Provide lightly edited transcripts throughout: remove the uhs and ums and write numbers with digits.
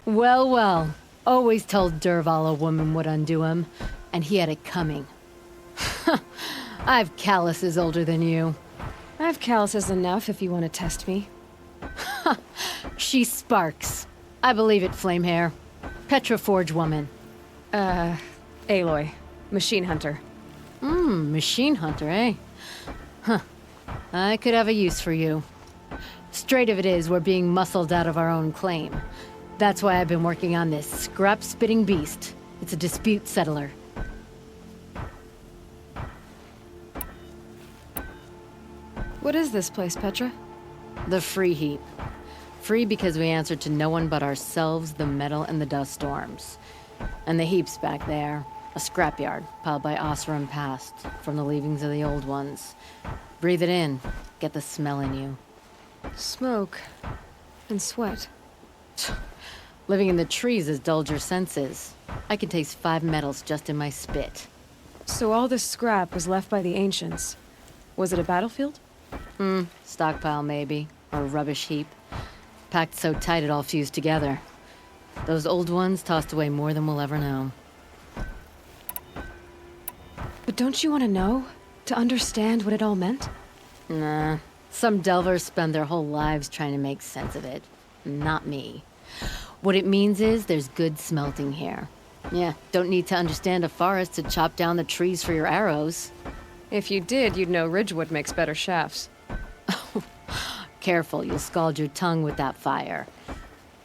Well, well. Always told Derval a woman would undo him, and he had it coming. I've calluses older than you. I have calluses enough if you want to test me. She sparks. I believe it, Flamehair. Petra Forge woman. Aloy. Machine hunter. Machine hunter, eh? Huh. I could have a use for you. Straight of it is, we're being muscled out of our own claim. That's why I've been working on this scrap-spitting beast. It's a dispute settler. What is this place, Petra? The Free Heap. Free because we answer to no one but ourselves, the metal, and the dust storms. And the heap's back there. A scrapyard, piled by Oseram past, from the leavings of the old ones. Breathe it in. Get the smell in you. Smoke. And sweat. Living in the trees has dulled your senses. I can taste 5 metals just in my spit. So all this scrap was left by the ancients. Was it a battlefield? Stockpile maybe. Or a rubbish heap. Packed so tight it all fused together. Those old ones tossed away more than we'll ever know. But don't you want to know? To understand what it all meant? Nah. Some delvers spend their whole lives trying to make sense of it. Not me. What it means is there's good smelting here. Yeah, don't need to understand a forest to chop down the trees for your arrows. If you did, you'd know Ridgewood makes better shafts. Careful, you'll scald your tongue with that fire.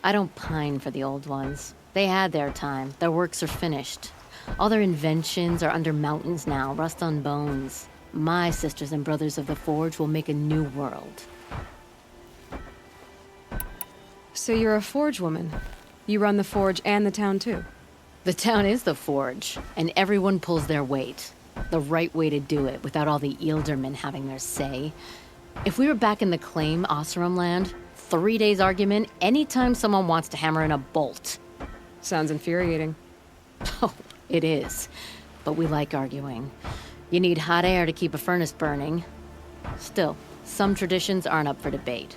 I don't pine for the old ones. They had their time. Their works are finished. All their inventions are under mountains now, rust on bones. My sisters and brothers of the Forge will make a new world. So you're a Forge woman. You run the Forge and the town too. The town is the Forge, and everyone pulls their weight. The right way to do it, without all the Eildermen having their say. If we were back in the claim Oseram land, 3 days argument anytime someone wants to hammer in a bolt. Sounds infuriating. Oh, it is. But we like arguing. You need hot air to keep a furnace burning. Still, some traditions aren't up for debate.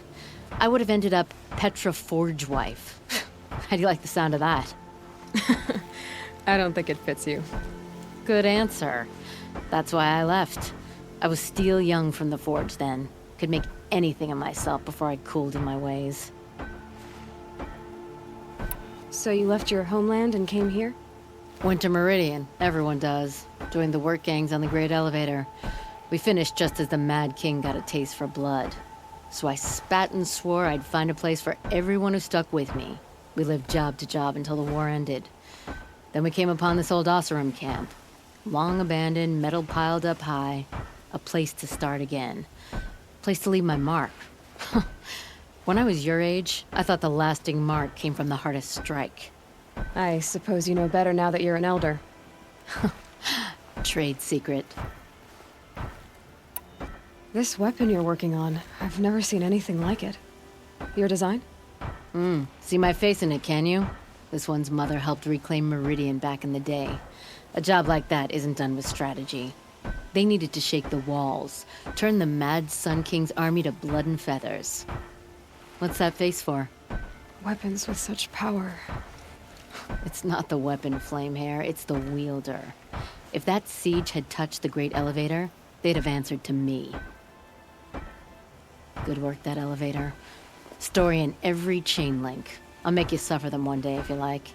I would have ended up Petra Forge wife. How do you like the sound of that? I don't think it fits you. Good answer. That's why I left. I was steel young from the Forge then. Could make anything of myself before I cooled in my ways. So you left your homeland and came here? Went to Meridian. Everyone does. Joined the work gangs on the Great Elevator. We finished just as the Mad King got a taste for blood. So I spat and swore I'd find a place for everyone who stuck with me. We lived job to job until the war ended. Then we came upon this old Oseram camp. Long abandoned, metal piled up high. A place to start again. Place to leave my mark. When I was your age, I thought the lasting mark came from the hardest strike. I suppose you know better now that you're an elder. Trade secret. This weapon you're working on, I've never seen anything like it. Your design? See my face in it, can you? This one's mother helped reclaim Meridian back in the day. A job like that isn't done with strategy. They needed to shake the walls, turn the Mad Sun King's army to blood and feathers. What's that face for? Weapons with such power. It's not the weapon, Flamehair, it's the wielder. If that siege had touched the Great Elevator, they'd have answered to me. Good work, that elevator. Story in every chain link. I'll make you suffer them one day if you like.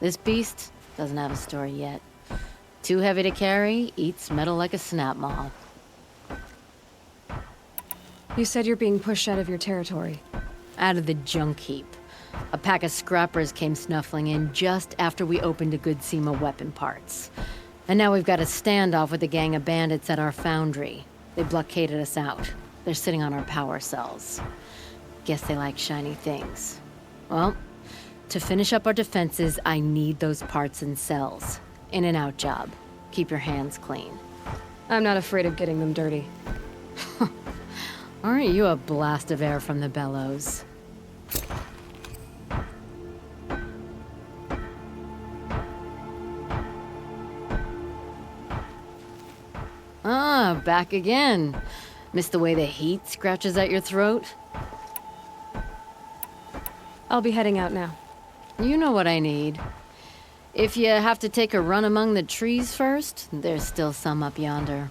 This beast doesn't have a story yet. Too heavy to carry, eats metal like a snap maw. You said you're being pushed out of your territory. Out of the junk heap. A pack of scrappers came snuffling in just after we opened a good seam of weapon parts. And now we've got a standoff with a gang of bandits at our foundry. They blockaded us out. They're sitting on our power cells. Guess they like shiny things. Well, to finish up our defenses, I need those parts and cells. In and out job. Keep your hands clean. I'm not afraid of getting them dirty. Aren't you a blast of air from the bellows? Ah, back again. Miss the way the heat scratches at your throat? I'll be heading out now. You know what I need. If you have to take a run among the trees first, there's still some up yonder.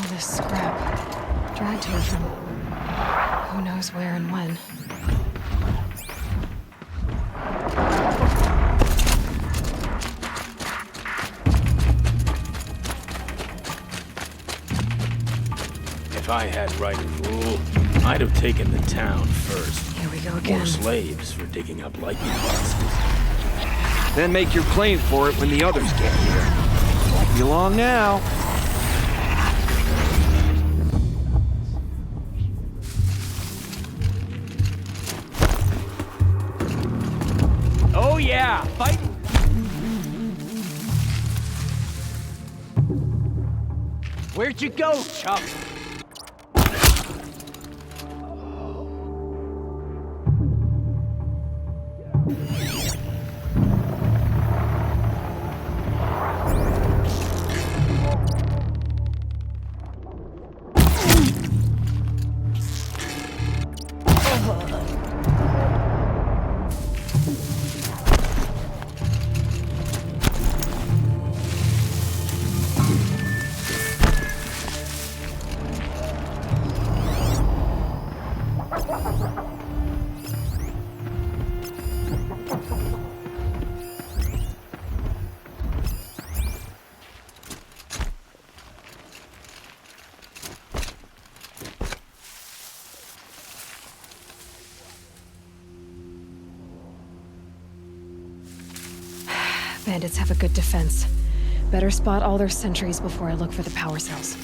This scrap. Dragged here from who knows where and when. If I had right and rule, I'd have taken the town first. Here we go again. More slaves for digging up lightning boxes. Then make your claim for it when the others get here. Won't be long now. Oh yeah, fight! Where'd you go, Chuck? Bandits have a good defense. Better spot all their sentries before I look for the power cells.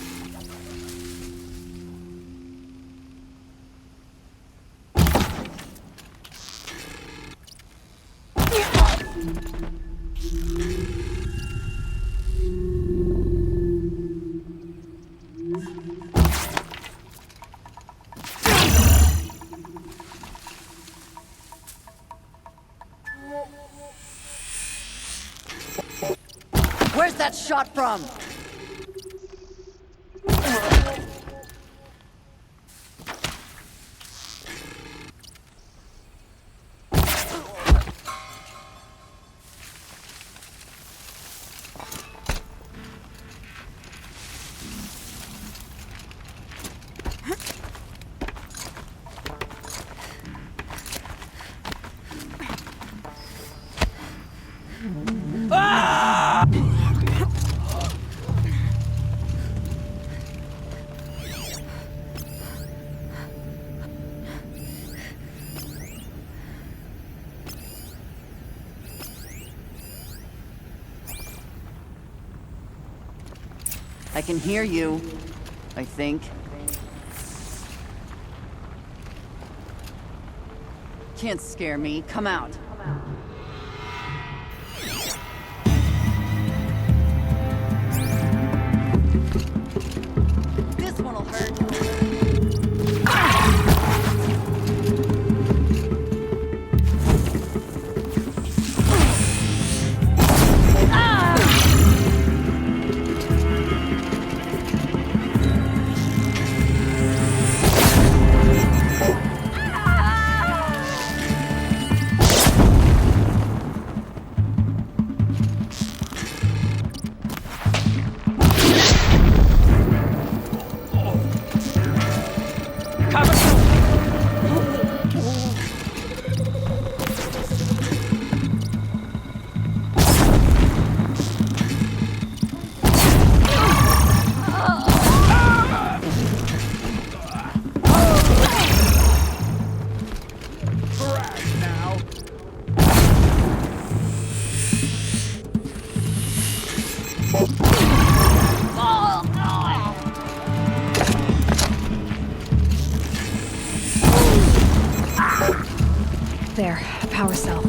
Where's that shot from? I can hear you, I think. Can't scare me. Come out. This one'll hurt. power cell.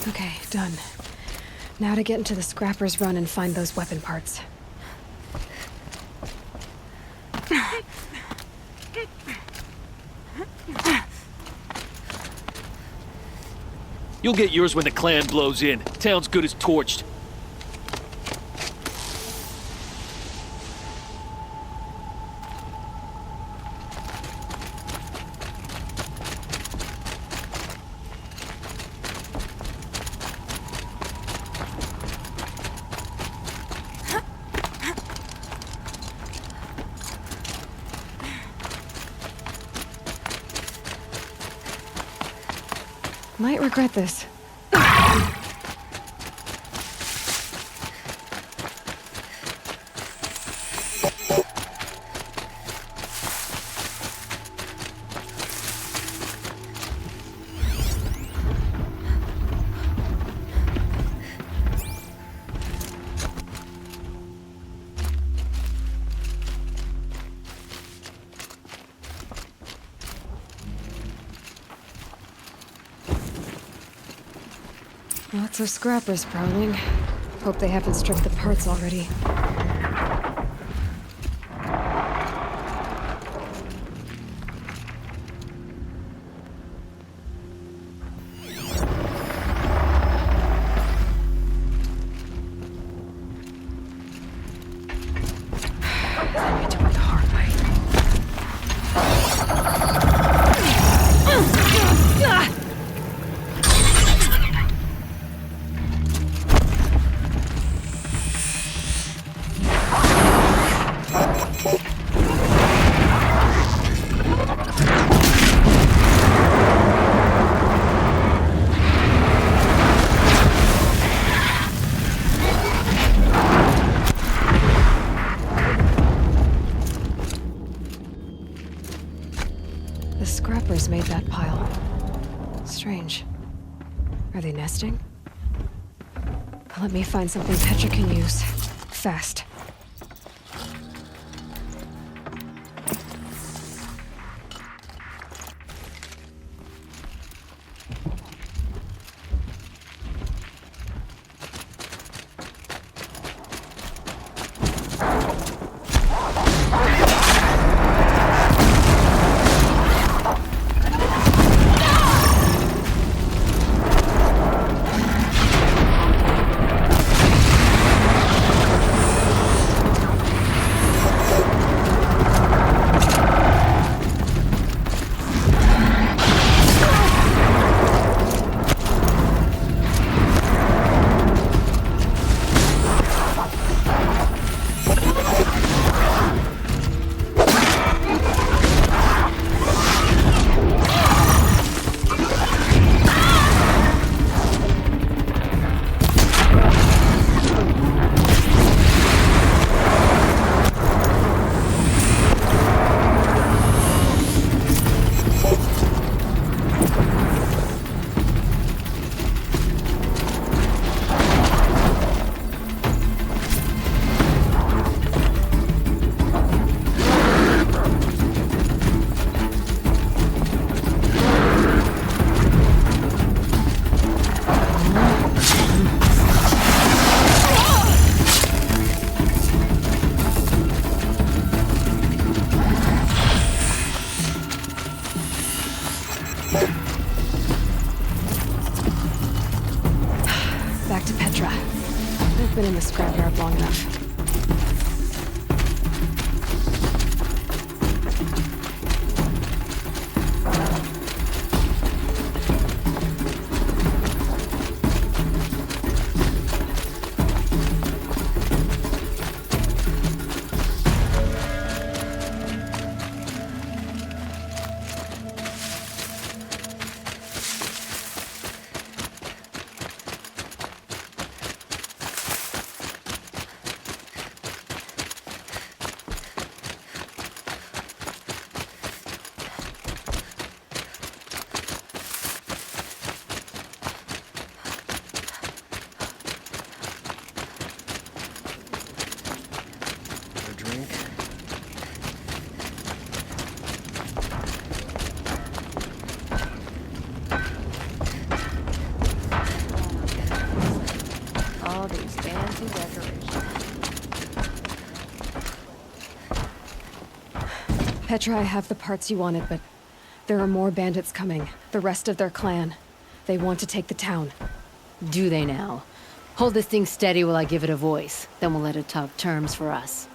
Okay, done. Now to get into the Scrapper's Run and find those weapon parts. You'll get yours when the clan blows in. Town's good as torched. Might regret this. Lots of scrappers prowling. Hope they haven't stripped the parts already. Then we do it the hard way. The scrappers made that pile. Strange. Are they nesting? Let me find something Petra can use. Fast. Petra, I have the parts you wanted, but there are more bandits coming. The rest of their clan. They want to take the town. Do they now? Hold this thing steady while I give it a voice. Then we'll let it talk terms for us.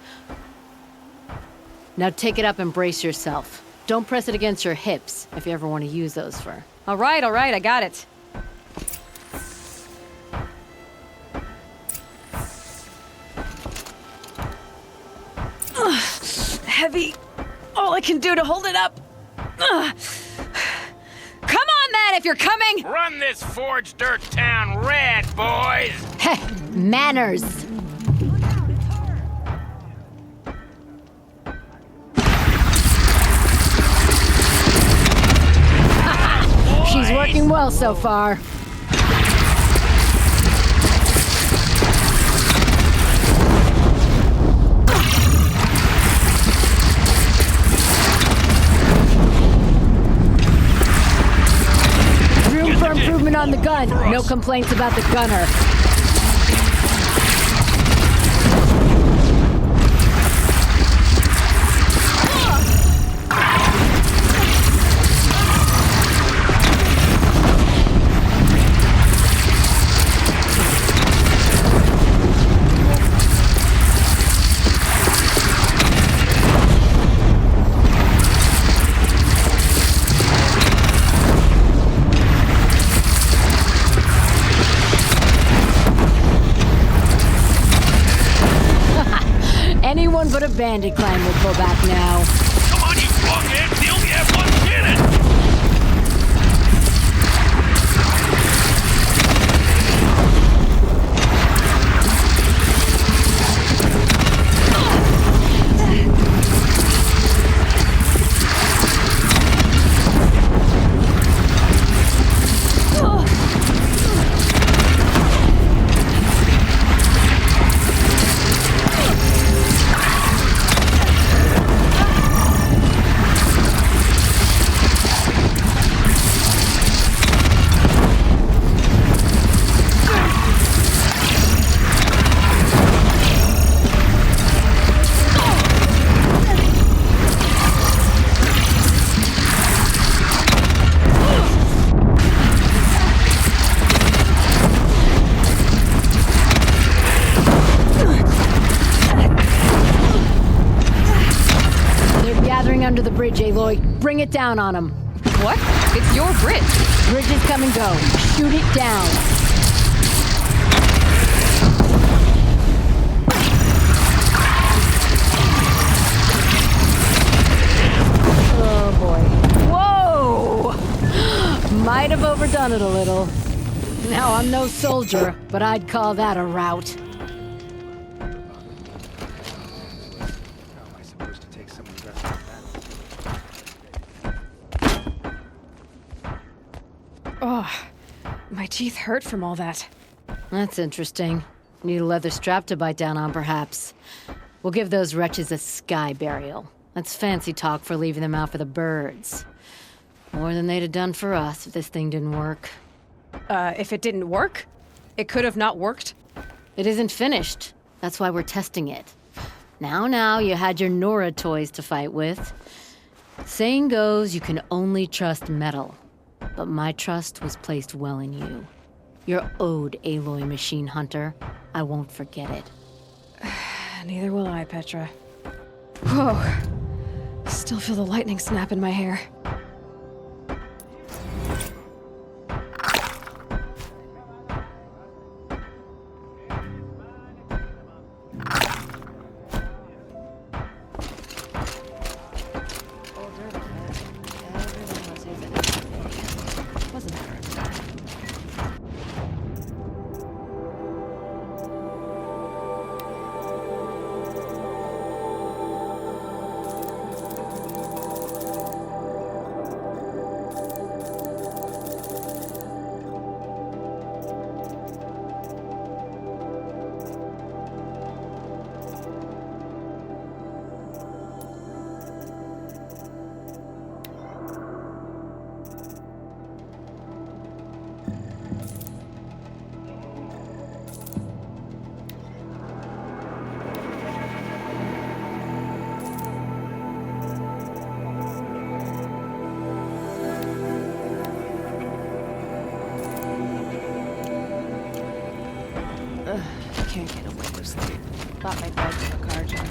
Now take it up and brace yourself. Don't press it against your hips, if you ever want to use those for... All right, I got it. Heavy. All I can do to hold it up. Come on, then, if you're coming! Run this forged dirt town red, boys! Heh, manners! She's working well so far. Room for improvement on the gun. No complaints about the gunner. Anyone but a bandit clan will pull back now. Come on, you fuckheads! You only have one cannon! Under the bridge, Aloy. Bring it down on them. What? It's your bridge. Bridges come and go. Shoot it down. Oh boy. Whoa! Might have overdone it a little. Now, I'm no soldier, but I'd call that a rout. Oh, my teeth hurt from all that. That's interesting. Need a leather strap to bite down on, perhaps. We'll give those wretches a sky burial. That's fancy talk for leaving them out for the birds. More than they'd have done for us if this thing didn't work. If it didn't work? It could have not worked? It isn't finished. That's why we're testing it. Now, you had your Nora toys to fight with. Saying goes, you can only trust metal. But my trust was placed well in you. You're owed, Aloy Machine Hunter. I won't forget it. Neither will I, Petra. Whoa. Still feel the lightning snap in my hair. thought my bed was a car jam.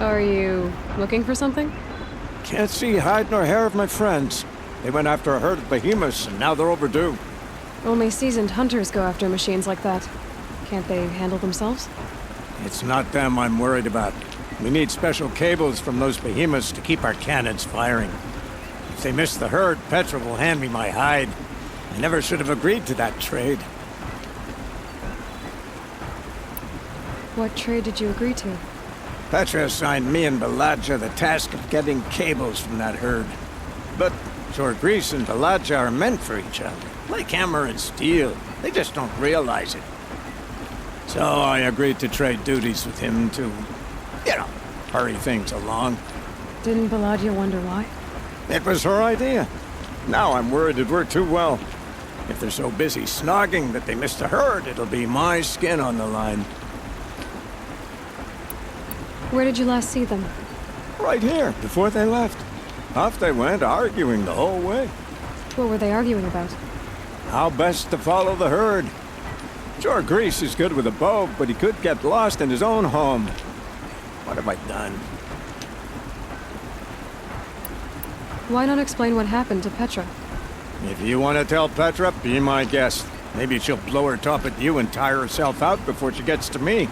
Are you looking for something? Can't see hide nor hair of my friends. They went after a herd of behemoths, and now they're overdue. Only seasoned hunters go after machines like that. Can't they handle themselves? It's not them I'm worried about. We need special cables from those behemoths to keep our cannons firing. If they miss the herd, Petra will hand me my hide. I never should have agreed to that trade. What trade did you agree to? Petra assigned me and Baladja the task of getting cables from that herd. But Jorgris and Baladja are meant for each other, like hammer and steel. They just don't realize it. So I agreed to trade duties with him to, hurry things along. Didn't Baladja wonder why? It was her idea. Now I'm worried it worked too well. If they're so busy snogging that they missed the herd, it'll be my skin on the line. Where did you last see them? Right here, before they left. Off they went, arguing the whole way. What were they arguing about? How best to follow the herd. Jorgris is good with a bow, but he could get lost in his own home. What have I done? Why not explain what happened to Petra? If you want to tell Petra, be my guest. Maybe she'll blow her top at you and tire herself out before she gets to me.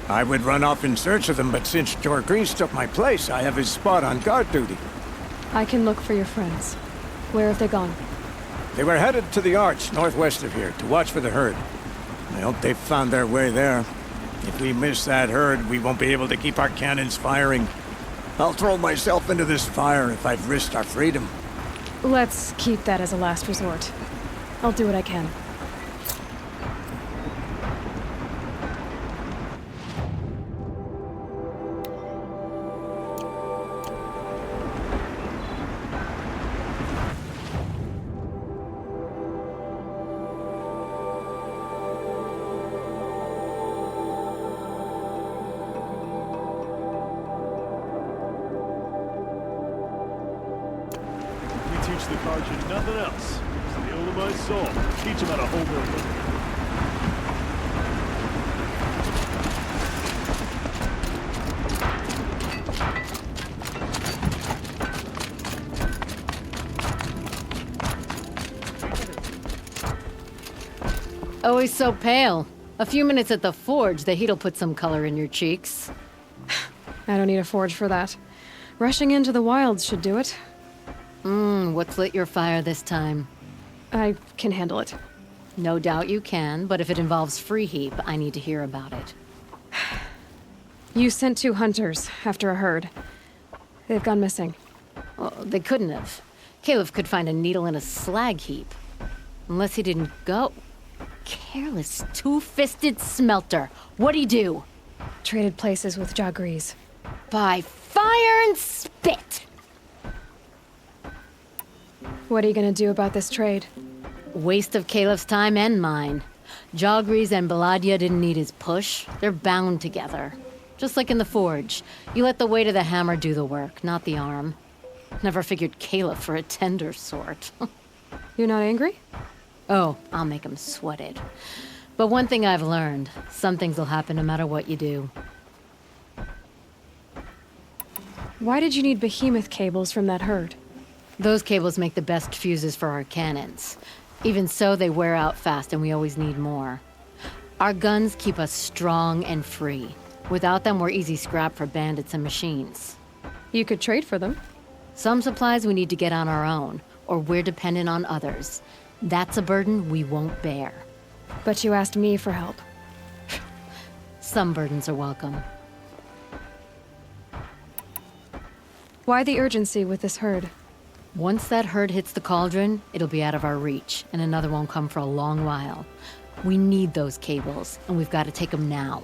I would run off in search of them, but since Jorgris took my place, I have his spot on guard duty. I can look for your friends. Where have they gone? They were headed to the Arch, northwest of here, to watch for the herd. I hope they've found their way there. If we miss that herd, we won't be able to keep our cannons firing. I'll throw myself into this fire if I've risked our freedom. Let's keep that as a last resort. I'll do what I can. Teach the Karjan nothing else. It's the old of my soul. Teach them how to hold their liquor. Always so pale. A few minutes at the forge, the heat'll put some color in your cheeks. I don't need a forge for that. Rushing into the wilds should do it. What's lit your fire this time? I can handle it. No doubt you can, but if it involves free heap, I need to hear about it. You sent 2 hunters after a herd. They've gone missing. Well, they couldn't have. Caleb could find a needle in a slag heap. Unless he didn't go. Careless, two-fisted smelter. What'd he do? Traded places with Jorgris. By fire and spit! What are you gonna do about this trade? Waste of Caleb's time and mine. Jorgris and Baladja didn't need his push. They're bound together. Just like in the forge. You let the weight of the hammer do the work, not the arm. Never figured Caleb for a tender sort. You're not angry? Oh, I'll make him sweat it. But one thing I've learned, some things will happen no matter what you do. Why did you need behemoth cables from that herd? Those cables make the best fuses for our cannons. Even so, they wear out fast and we always need more. Our guns keep us strong and free. Without them, we're easy scrap for bandits and machines. You could trade for them. Some supplies we need to get on our own, or we're dependent on others. That's a burden we won't bear. But you asked me for help. Some burdens are welcome. Why the urgency with this herd? Once that herd hits the cauldron, it'll be out of our reach, and another won't come for a long while. We need those cables, and we've got to take them now.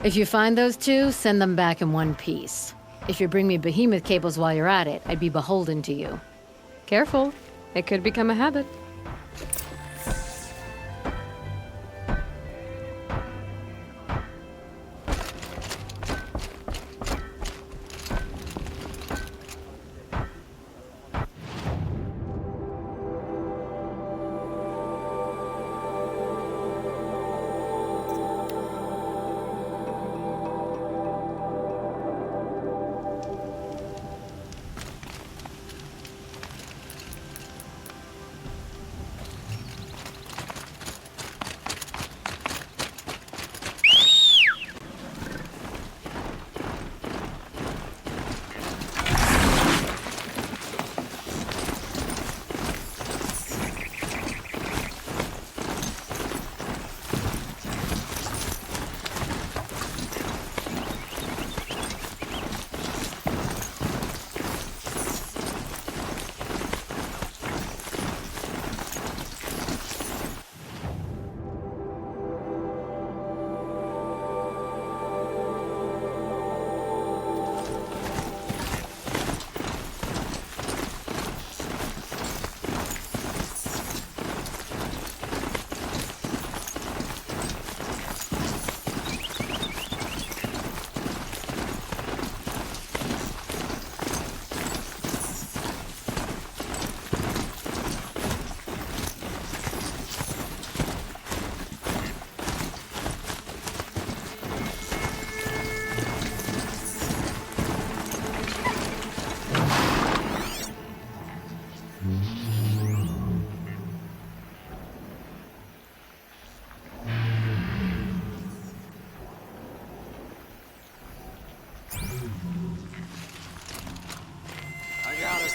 If you find those 2, send them back in one piece. If you bring me behemoth cables while you're at it, I'd be beholden to you. Careful. It could become a habit.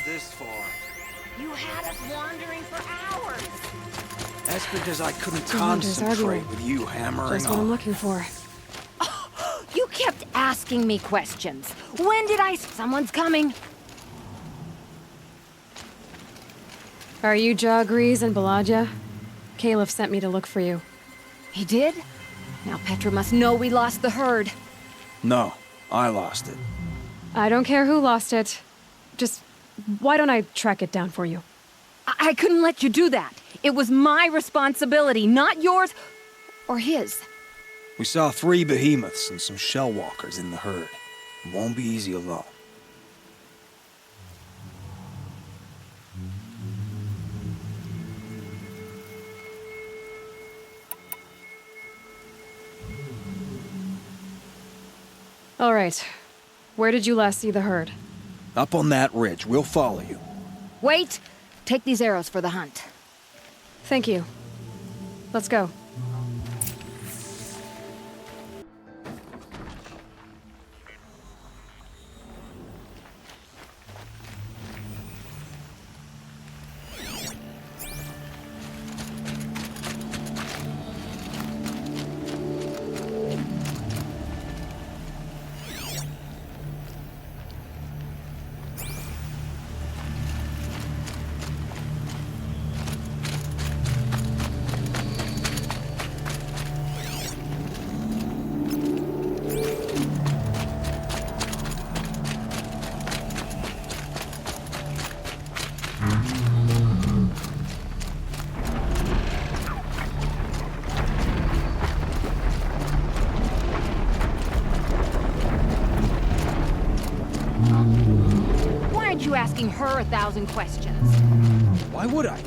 This far. You had us wandering for hours. That's because I couldn't The hunters concentrate arguing. with you hammering Just what I'm on. looking for. You kept asking me questions. When did I... Someone's coming. Are you Jagrees and Balaja? Caliph sent me to look for you. He did? Now Petra must know we lost the herd. No, I lost it. I don't care who lost it. Just, why don't I track it down for you? I couldn't let you do that. It was my responsibility, not yours or his. We saw 3 behemoths and some shell walkers in the herd. It won't be easy alone. All right. Where did you last see the herd? Up on that ridge. We'll follow you. Wait! Take these arrows for the hunt. Thank you. Let's go. Why aren't you asking her 1,000 questions? Why would I?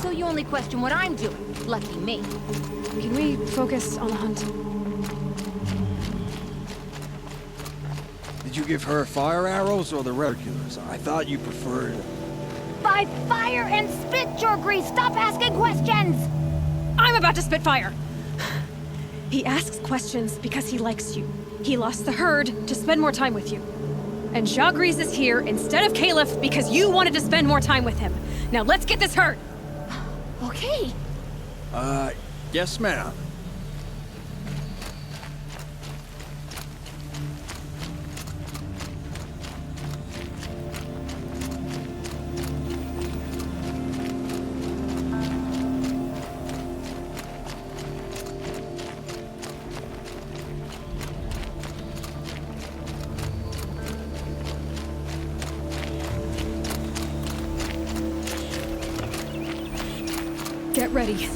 So you only question what I'm doing. Lucky me. Can we focus on the hunt? Did you give her fire arrows or the regulars? I thought you preferred... By fire and spit, Jagrees! Stop asking questions! I'm about to spit fire! He asks questions because he likes you. He lost the herd to spend more time with you. And Jagrees is here instead of Caliph because you wanted to spend more time with him. Now let's get this herd! Okay. Yes, ma'am. Get ready.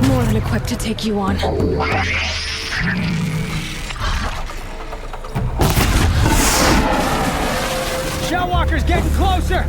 More than equipped to take you on. Shellwalker's getting closer!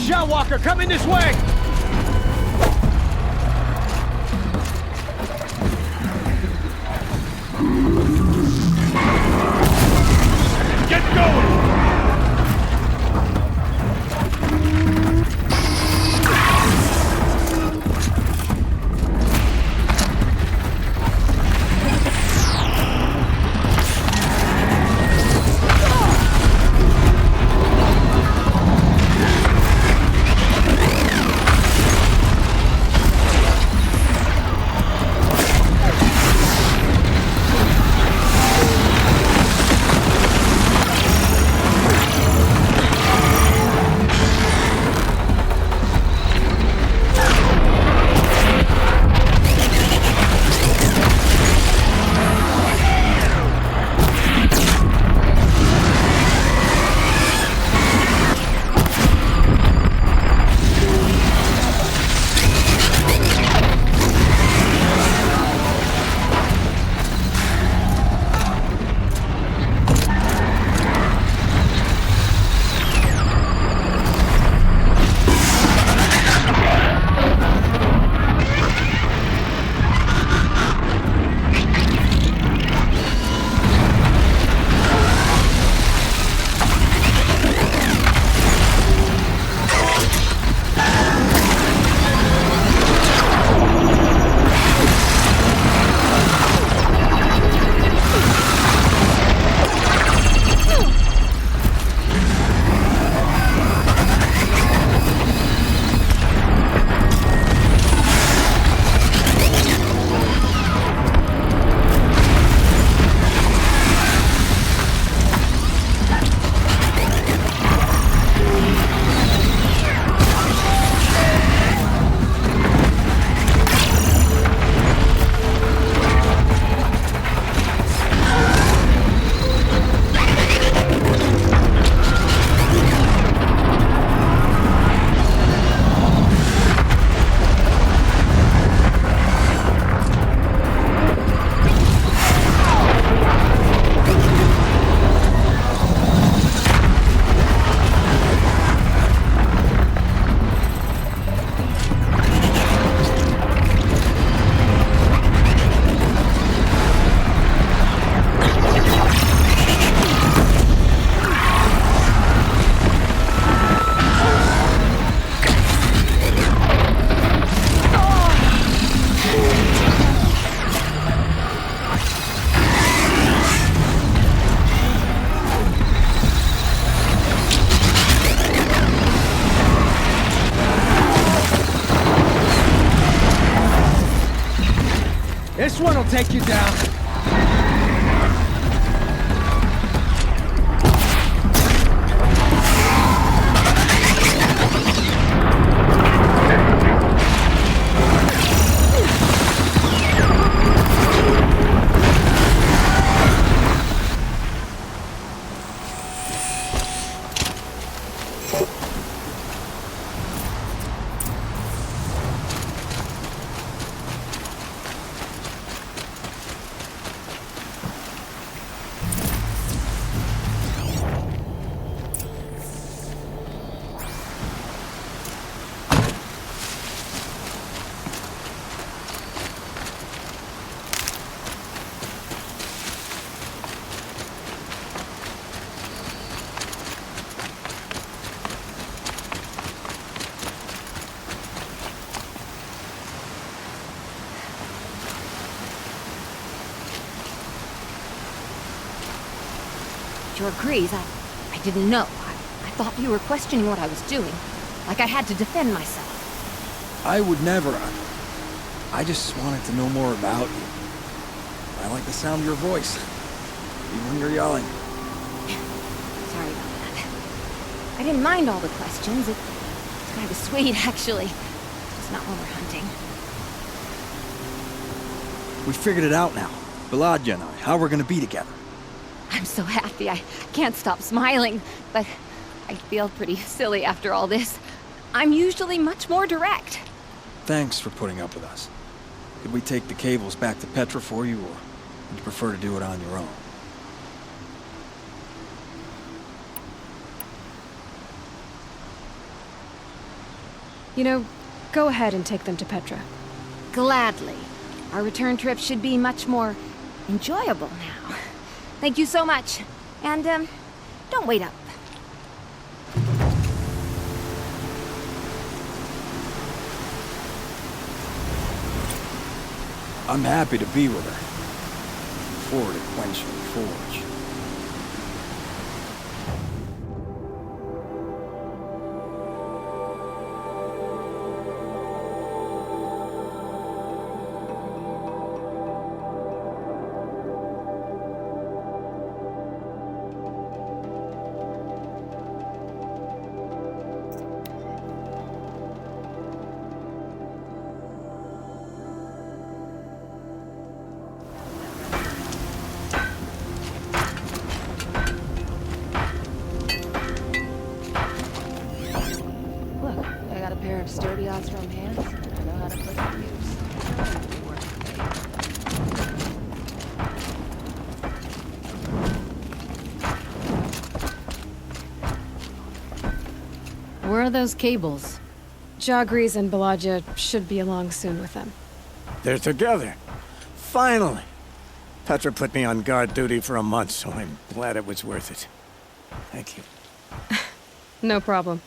Shellwalker, coming this way! Get going! This one will take you down. Your Grease, I didn't know. I thought you were questioning what I was doing. Like I had to defend myself. I would never. I just wanted to know more about you. I like the sound of your voice, even when you're yelling. Sorry about that. I didn't mind all the questions. It's kind of sweet, actually. Just not when we're hunting. We figured it out now. Balaja and I, how we're gonna be together. I'm so happy. I can't stop smiling, but I feel pretty silly after all this. I'm usually much more direct. Thanks for putting up with us. Could we take the cables back to Petra for you, or would you prefer to do it on your own? You know, go ahead and take them to Petra. Gladly. Our return trip should be much more enjoyable now. Thank you so much. And, don't wait up. I'm happy to be with her. Forward to quench the forge. Sturdy Osram hands, and I know how to put them to use. Where are those cables? Jagris and Balaja should be along soon with them. They're together. Finally! Petra put me on guard duty for a month, so I'm glad it was worth it. Thank you. No problem.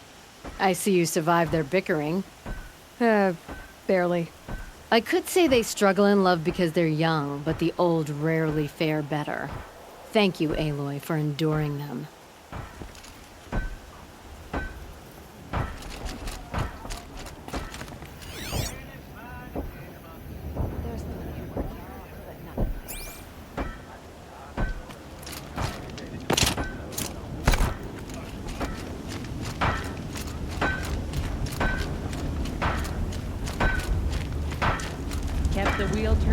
I see you survived their bickering. Barely. I could say they struggle in love because they're young, but the old rarely fare better. Thank you, Aloy, for enduring them. Kept the wheel turning.